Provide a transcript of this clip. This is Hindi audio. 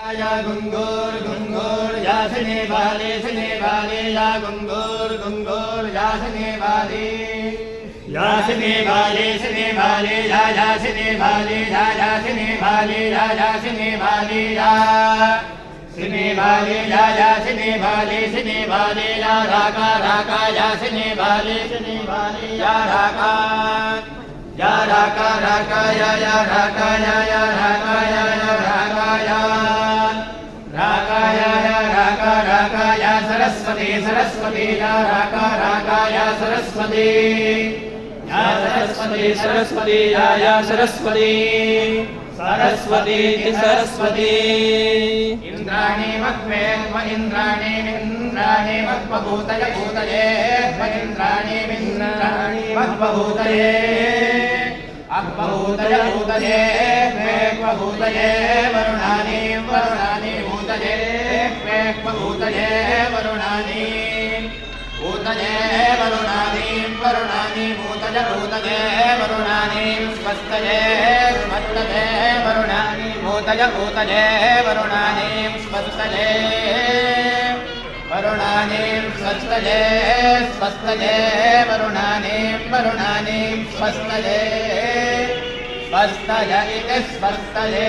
या गुंगोर गुंगोर या सने बाले या गुंगोर गुंगोर या सने बाले या सने बाले या सने बाले या सने बाले या सने बाले या सने बाले या सने बाले या राका राका या सने बाले या राका राका या राका या राका या राका राका या सरस्वती सरस्वती या राका या सरस्वती सरस्वती या सरस्वती सरस्वती सरस्वती इंद्राणी मत्वे इंद्राणी मत्वभूतये भूतये इंद्राणी मत्वभूतये अभूतये भूतये भूतये वरुणानि भूतये भूतये वरुणानि भूतये वरुणानि भूतये वरुणानि स्वस्तये वरुणानि भूतये वरुणानि स्वस्तये वरुणानि स्वस्तये वरुणानि स्वस्तये इति स्वस्तये